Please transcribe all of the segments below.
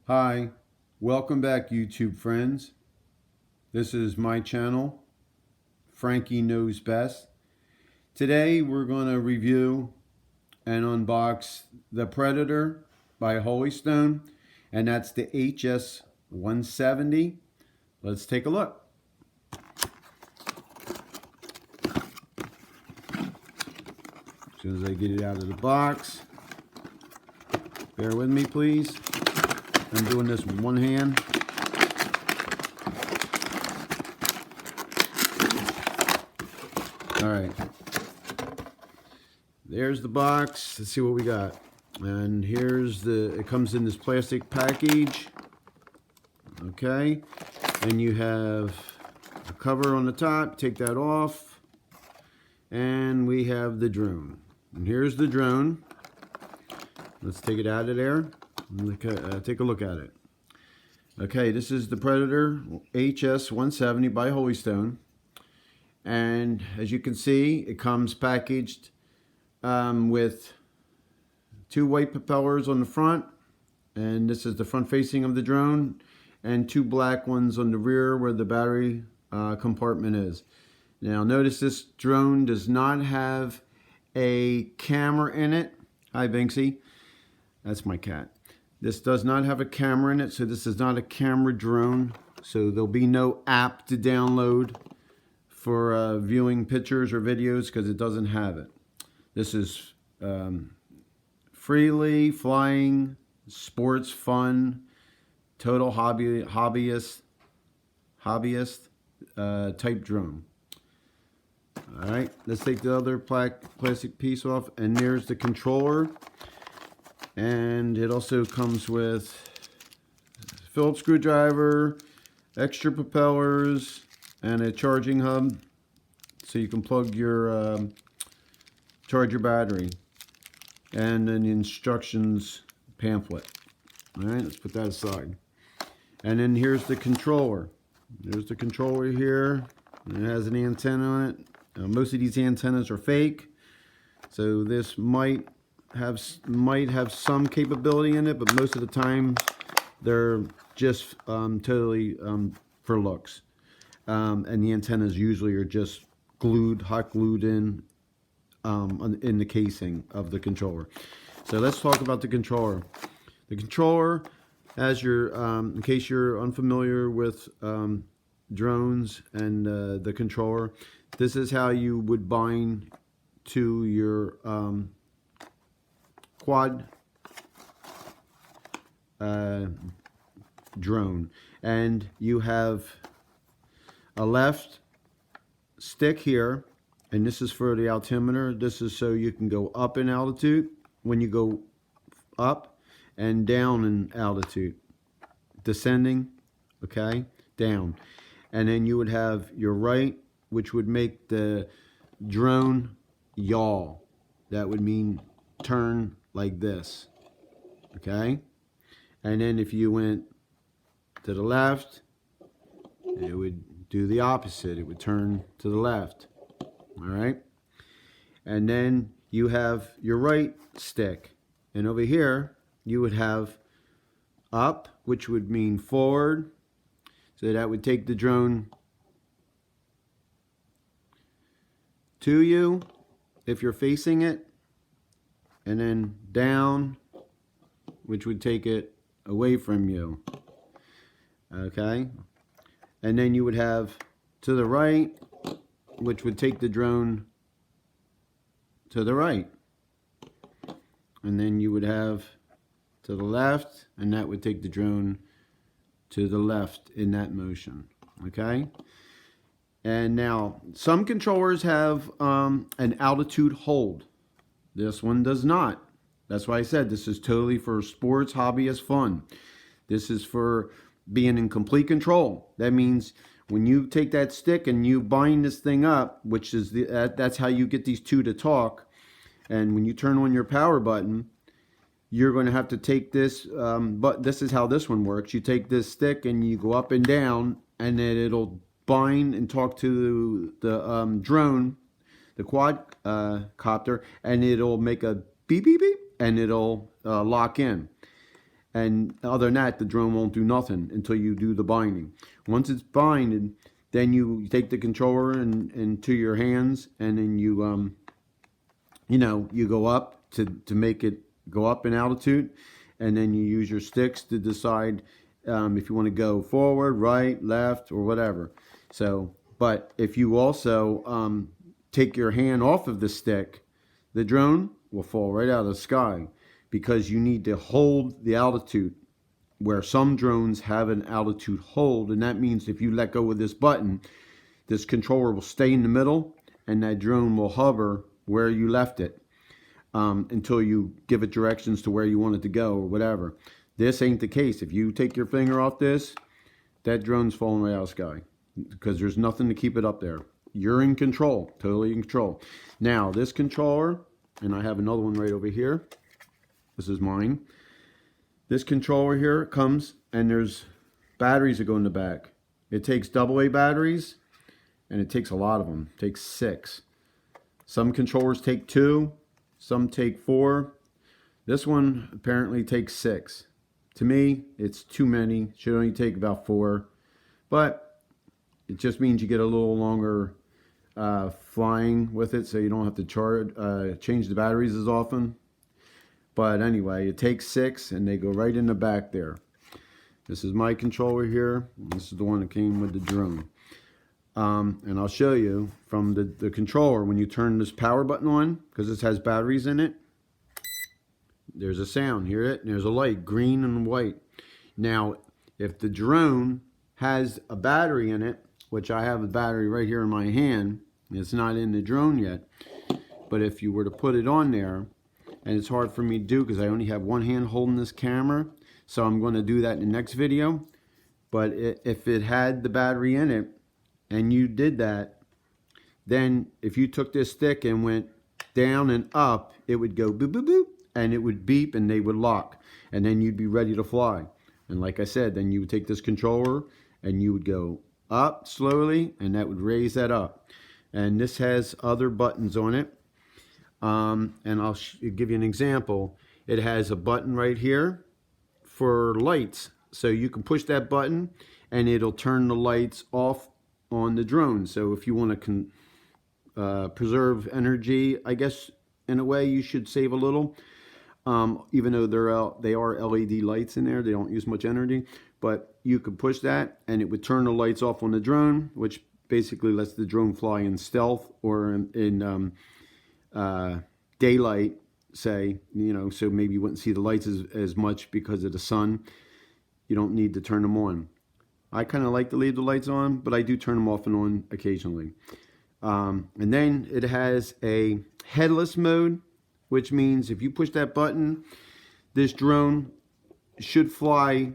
Hi, welcome back YouTube friends. This is my channel, Frankie Knows Best. Today we're going to review and unbox the Predator by Holy Stone, and that's the HS170. Let's take a look. As soon as I get it out of the box, bear with me please. I'm doing this with one hand. All right, there's the box. Let's see what we got. And here's it comes in this plastic package. Okay, and you have a cover on the top. Take that off, and we have the drone. And here's the drone. Let's take it out of there. Take a look at it. Okay, this is the Predator HS170 by Holy Stone. And as you can see, it comes packaged with two white propellers on the front. And this is the front facing of the drone. And two black ones on the rear where the battery compartment is. Now notice this drone does not have a camera in it. Hi Banksy. That's my cat. This does not have a camera in it, so this is not a camera drone. So there'll be no app to download for viewing pictures or videos because it doesn't have it. This is freely flying, sports fun, total hobbyist type drone. All right, let's take the other plastic piece off, and there's the controller. And it also comes with a Phillips screwdriver, extra propellers, and a charging hub so you can plug your charge your battery, and an instructions pamphlet. All right, let's put that aside. And then here's the controller. There's the controller here. It has an antenna on it. Most of these antennas are fake, so this might have some capability in it, but most of the time they're just totally for looks. And the antennas usually are just hot glued in the casing of the controller. So let's talk about the controller. The controller, as in case you're unfamiliar with drones and the controller, this is how you would bind to your quad drone. And you have a left stick here, and this is for the altimeter. This is so you can go up in altitude when you go up, and down in altitude, descending, okay, down. And then you would have your right, which would make the drone yaw. That would mean turn like this, okay? And then if you went to the left, it would do the opposite. It would turn to the left, all right? And then you have your right stick, and over here you would have up, which would mean forward, so that would take the drone to you if you're facing it, and then down, which would take it away from you, okay? And then you would have to the right, which would take the drone to the right. And then you would have to the left, and that would take the drone to the left in that motion, okay? And now, some controllers have an altitude hold. This one does not. That's why I said this is totally for sports, hobbyist fun. This is for being in complete control. That means when you take that stick and you bind this thing up, which is that's how you get these two to talk. And when you turn on your power button, you're going to have to take this, but this is how this one works. You take this stick and you go up and down, and then it'll bind and talk to the drone, the quadcopter, and it'll make a beep beep beep, and it'll lock in. And other than that, the drone won't do nothing until you do the binding. Once it's binded, then you take the controller into your hands, and then you you go up to make it go up in altitude, and then you use your sticks to decide if you want to go forward, right, left, or whatever. So, but if you also take your hand off of the stick, the drone will fall right out of the sky, because you need to hold the altitude, where some drones have an altitude hold, and that means if you let go of this button, this controller will stay in the middle, and that drone will hover where you left it until you give it directions to where you want it to go or whatever. This ain't the case. If you take your finger off this, that drone's falling right out of the sky, because there's nothing to keep it up there. You're in control, totally in control. Now, this controller, and I have another one right over here. This is mine. This controller here comes, and there's batteries that go in the back. It takes AA batteries, and it takes a lot of them. It takes 6. Some controllers take 2, some take 4. This one apparently takes 6. To me, it's too many. It should only take about 4. But it just means you get a little longer flying with it, so you don't have to change the batteries as often. But anyway, it takes 6, and they go right in the back there. This is my controller here. This is the one that came with the drone. And I'll show you from the controller, when you turn this power button on, because this has batteries in it, there's a sound, hear it? And there's a light, green and white. Now, if the drone has a battery in it, which I have a battery right here in my hand, it's not in the drone yet, but if you were to put it on there, and it's hard for me to do because I only have one hand holding this camera, so I'm going to do that in the next video. But if it had the battery in it, and you did that, then if you took this stick and went down and up, it would go boop, boop, boop, and it would beep, and they would lock, and then you'd be ready to fly. And like I said, then you would take this controller, and you would go up slowly, and that would raise that up. And this has other buttons on it. And I'll give you an example. It has a button right here for lights. So you can push that button, and it'll turn the lights off on the drone. So if you want to preserve energy, I guess in a way you should save a little. Even though they are LED lights in there, they don't use much energy. But you could push that, and it would turn the lights off on the drone, which basically lets the drone fly in stealth or in daylight, say, so maybe you wouldn't see the lights as much because of the sun. You don't need to turn them on. I kind of like to leave the lights on, but I do turn them off and on occasionally. And then it has a headless mode, which means if you push that button, this drone should fly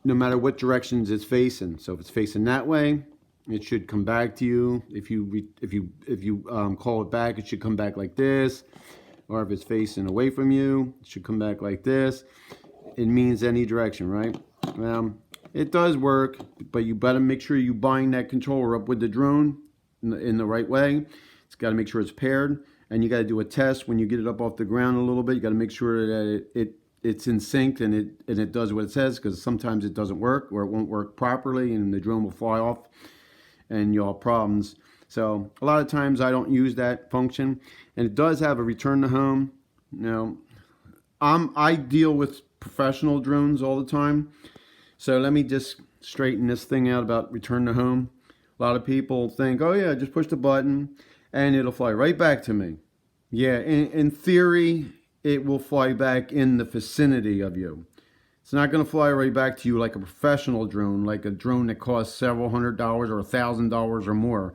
no matter what directions it's facing. So if it's facing that way, it should come back to you. If you call it back, it should come back like this. Or if it's facing away from you, it should come back like this. It means any direction, right? It does work, but you better make sure you bind that controller up with the drone in the right way. It's got to make sure it's paired, and you got to do a test when you get it up off the ground a little bit. You got to make sure that it's in sync and it does what it says, because sometimes it doesn't work or it won't work properly, and the drone will fly off, and you'll have problems. So a lot of times I don't use that function, and it does have a return to home. I deal with professional drones all the time, so let me just straighten this thing out about return to home. A lot of people think, oh yeah, just push the button and it'll fly right back to me. Yeah, in theory, it will fly back in the vicinity of you. It's not going to fly right back to you like a professional drone, like a drone that costs several $100 or $1,000 or more.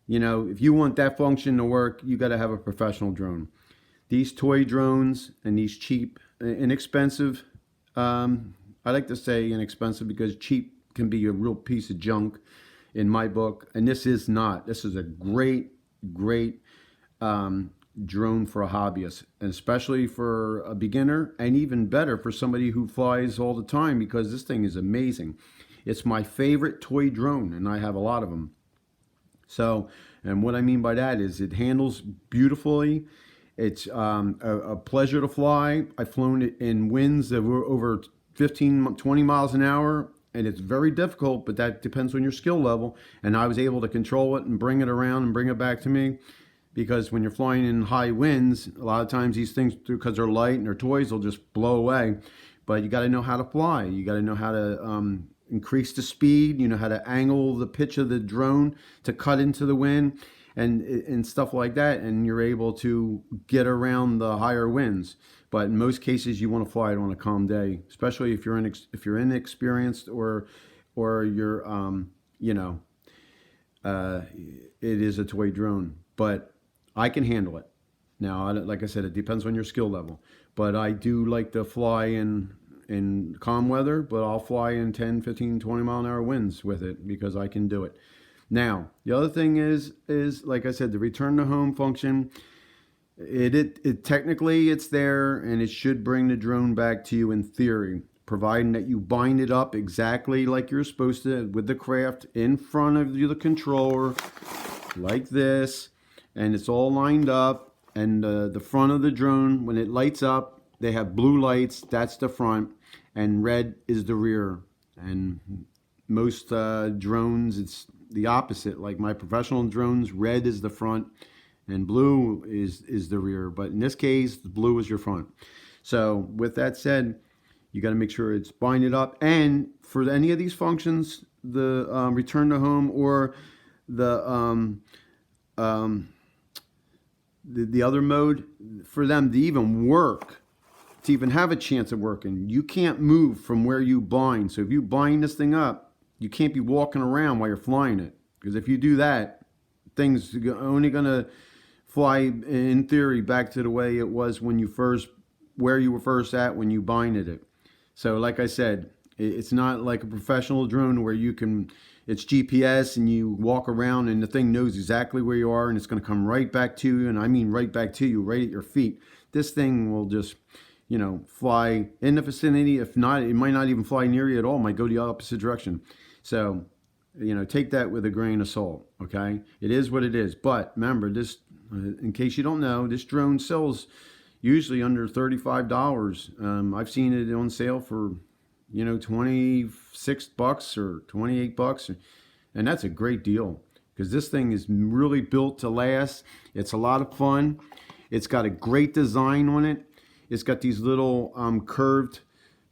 If you want that function to work, you got to have a professional drone. These toy drones and these cheap, inexpensive, I like to say inexpensive because cheap can be a real piece of junk in my book, and this is not. This is a great drone for a hobbyist, and especially for a beginner, and even better for somebody who flies all the time, because this thing is amazing. It's my favorite toy drone, and I have a lot of them. So, and what I mean by that is it handles beautifully. It's a pleasure to fly. I've flown it in winds that were over 15, 20 miles an hour, and it's very difficult, but that depends on your skill level. And I was able to control it and bring it around and bring it back to me, because when you're flying in high winds, a lot of times these things, because they're light and they're toys, will just blow away. But you got to know how to fly. You got to know how to increase the speed. You know how to angle the pitch of the drone to cut into the wind and stuff like that. And you're able to get around the higher winds. But in most cases, you want to fly it on a calm day, especially if you're inexperienced or you're it is a toy drone. But I can handle it. Now, like I said, it depends on your skill level. But I do like to fly in calm weather, but I'll fly in 10, 15, 20 mile an hour winds with it because I can do it. Now, the other thing is like I said, the return to home function. It technically it's there, and it should bring the drone back to you in theory, providing that you bind it up exactly like you're supposed to with the craft in front of you, the controller, like this, and it's all lined up. And the front of the drone, when it lights up, they have blue lights. That's the front, and red is the rear. And most drones, it's the opposite. Like my professional drones, red is the front, and blue is the rear. But in this case, the blue is your front. So with that said, you got to make sure it's binded up. And for any of these functions, the return to home or the other mode, for them to even work, to even have a chance of working, you can't move from where you bind. So if you bind this thing up, you can't be walking around while you're flying it. Because if you do that, things are only going to fly, in theory, back to the way it was when where you were first at when you binded it. So like I said, it's not like a professional drone where it's GPS and you walk around and the thing knows exactly where you are and it's going to come right back to you. And I mean right back to you, right at your feet. This thing will just, fly in the vicinity. If not, it might not even fly near you at all. It might go the opposite direction. So, take that with a grain of salt, okay? It is what it is. But remember, this, in case you don't know, this drone sells usually under $35. I've seen it on sale for, $26 or $28, and that's a great deal because this thing is really built to last. It's a lot of fun. It's got a great design on it. It's got these little curved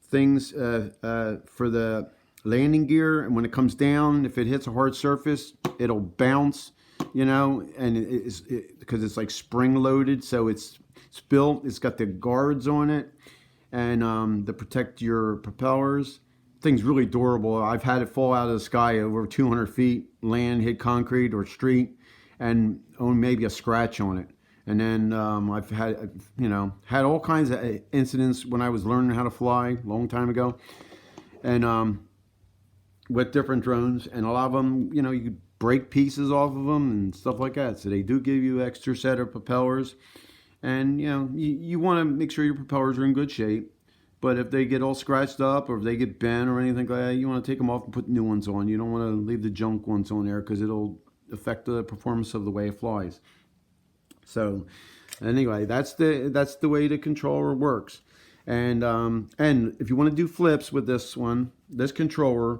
things for the landing gear, and when it comes down, if it hits a hard surface, it'll bounce, and because it's like spring loaded, so it's built. It's got the guards on it and to protect your propellers. Thing's really durable. I've had it fall out of the sky over 200 feet, land, hit concrete or street, and own maybe a scratch on it. And then I've had all kinds of incidents when I was learning how to fly a long time ago, and with different drones, and a lot of them, you could break pieces off of them and stuff like that. So they do give you extra set of propellers. And, you want to make sure your propellers are in good shape. But if they get all scratched up or if they get bent or anything like that, you want to take them off and put new ones on. You don't want to leave the junk ones on there because it'll affect the performance of the way it flies. So, anyway, that's the way the controller works. And if you want to do flips with this controller,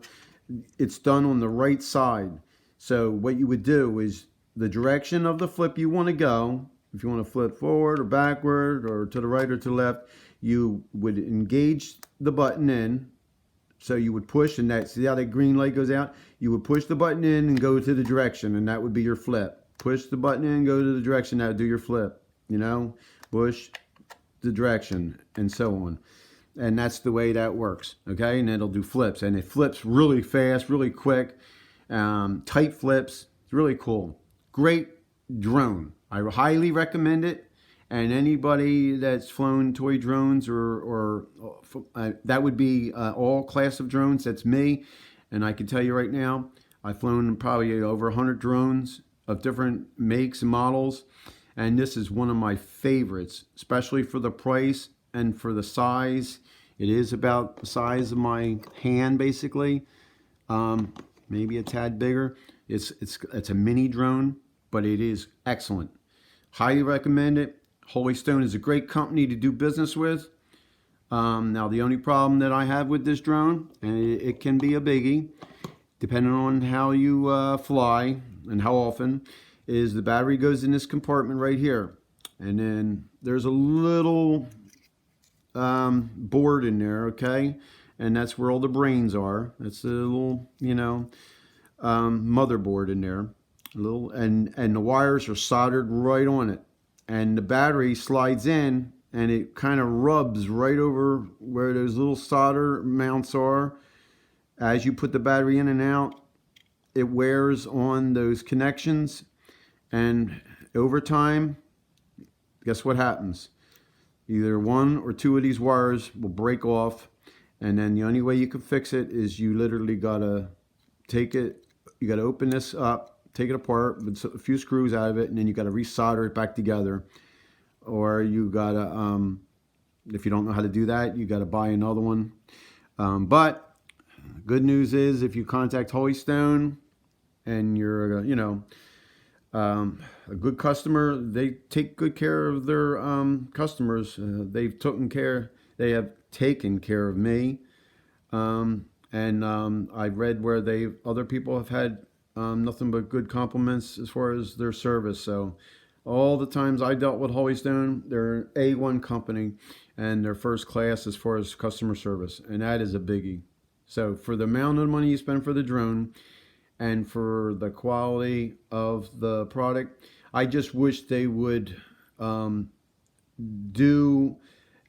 it's done on the right side. So what you would do is the direction of the flip you want to go. If you want to flip forward or backward or to the right or to the left, you would engage the button in. So you would push, and see how that green light goes out? You would push the button in and go to the direction, and that would be your flip. Push the button in, go to the direction, that would do your flip. Push the direction, and so on. And that's the way that works, okay? And it'll do flips, and it flips really fast, really quick, tight flips. It's really cool. Great drone. I highly recommend it, and anybody that's flown toy drones or that would be all class of drones. That's me, and I can tell you right now, I've flown probably over 100 drones of different makes and models, and this is one of my favorites, especially for the price and for the size. It is about the size of my hand, basically, maybe a tad bigger. It's a mini drone, but it is excellent. Highly recommend it. Holy Stone is a great company to do business with. Now, the only problem that I have with this drone, and it can be a biggie, depending on how you fly and how often, is the battery goes in this compartment right here. And then there's a little board in there, okay? And that's where all the brains are. That's a little, motherboard in there. A little, and the wires are soldered right on it. And the battery slides in and it kind of rubs right over where those little solder mounts are. As you put the battery in and out, it wears on those connections, and over time, guess what happens? Either one or two of these wires will break off, and then the only way you can fix it is you literally gotta you gotta open this up, take it apart with a few screws out of it, and then you gotta resolder it back together. Or you gotta, if you don't know how to do that, you gotta buy another one. But good news is, if you contact Holy Stone and you're, a good customer, they take good care of their customers. They have taken care of me, and I've read where other people have had nothing but good compliments as far as their service. So all the times I dealt with Holy Stone, they're an A1 company, and they're first class as far as customer service, and that is a biggie. So for the amount of money you spend for the drone and for the quality of the product, I just wish they would do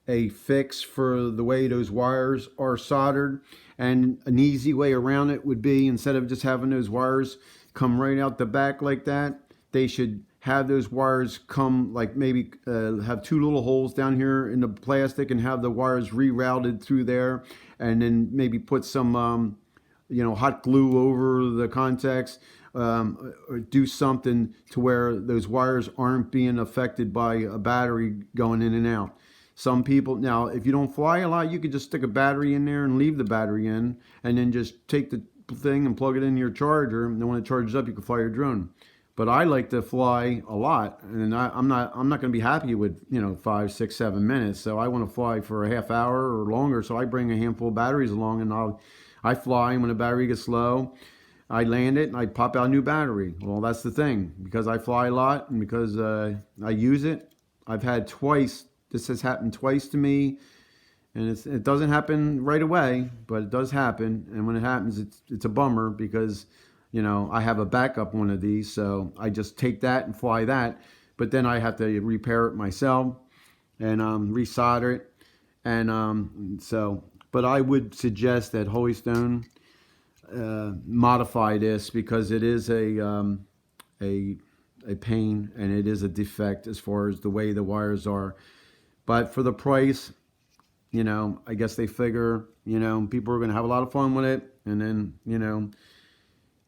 a fix for the way those wires are soldered. And an easy way around it would be, instead of just having those wires come right out the back like that, they should have those wires come, like maybe have two little holes down here in the plastic and have the wires rerouted through there, and then maybe put some hot glue over the contacts, or do something to where those wires aren't being affected by a battery going in and out. Some people, now if you don't fly a lot, you could just stick a battery in there and leave the battery in, and then just take the thing and plug it in your charger, and then when it charges up, you can fly your drone. But I like to fly a lot, and I'm not going to be happy with 5, 6, 7 minutes. So I want to fly for a half hour or longer. So I bring a handful of batteries along, and I fly. And when the battery gets low, I land it and I pop out a new battery. Well, that's the thing, because I fly a lot and because I use it. I've had twice. This has happened twice to me, and it doesn't happen right away, but it does happen. And when it happens, it's a bummer, because I have a backup one of these, so I just take that and fly that. But then I have to repair it myself and resolder it. And but I would suggest that Holy Stone modify this, because it is a pain, and it is a defect as far as the way the wires are. But for the price, I guess they figure, people are going to have a lot of fun with it, and then,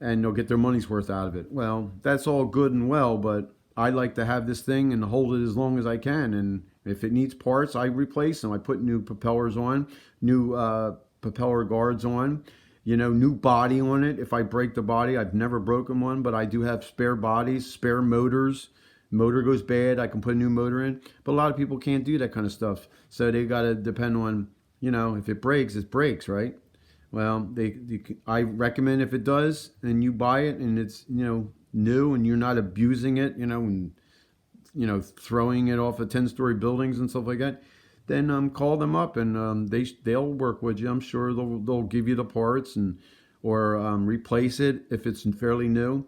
and they'll get their money's worth out of it. Well, that's all good and well, but I like to have this thing and hold it as long as I can. And if it needs parts, I replace them. I put new propellers on, new propeller guards on, new body on it. If I break the body, I've never broken one, but I do have spare bodies, spare motors. Motor goes bad, I can put a new motor in. But a lot of people can't do that kind of stuff. So they got to depend on, if it breaks, it breaks, right? Well, I recommend, if it does, and you buy it and it's new, and you're not abusing it, and throwing it off of 10-story buildings and stuff like that, then call them up, and they'll work with you. I'm sure they'll give you the parts or replace it if it's fairly new.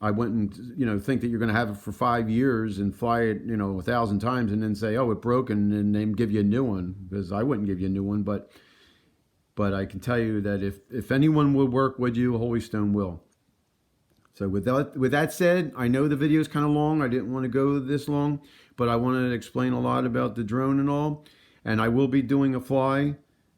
I wouldn't think that you're going to have it for 5 years and fly it 1,000 times and then say, oh, it broke, and then give you a new one, because I wouldn't give you a new one. But I can tell you that if anyone will work with you, Holy Stone will. So with that said, I know the video is kind of long. I didn't want to go this long, but I wanted to explain a lot about the drone and all. And I will be doing a fly,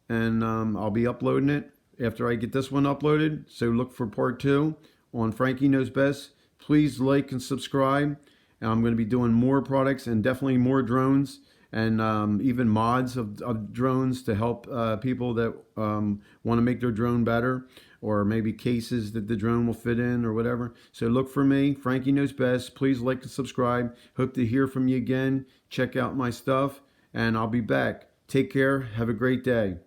and I'll be uploading it after I get this one uploaded. So look for part 2 on Frankie Knows Best. Please like and subscribe. And I'm going to be doing more products, and definitely more drones, and even mods of drones to help people that want to make their drone better, or maybe cases that the drone will fit in or whatever. So look for me. Frankie Knows Best. Please like and subscribe. Hope to hear from you again. Check out my stuff, and I'll be back. Take care. Have a great day.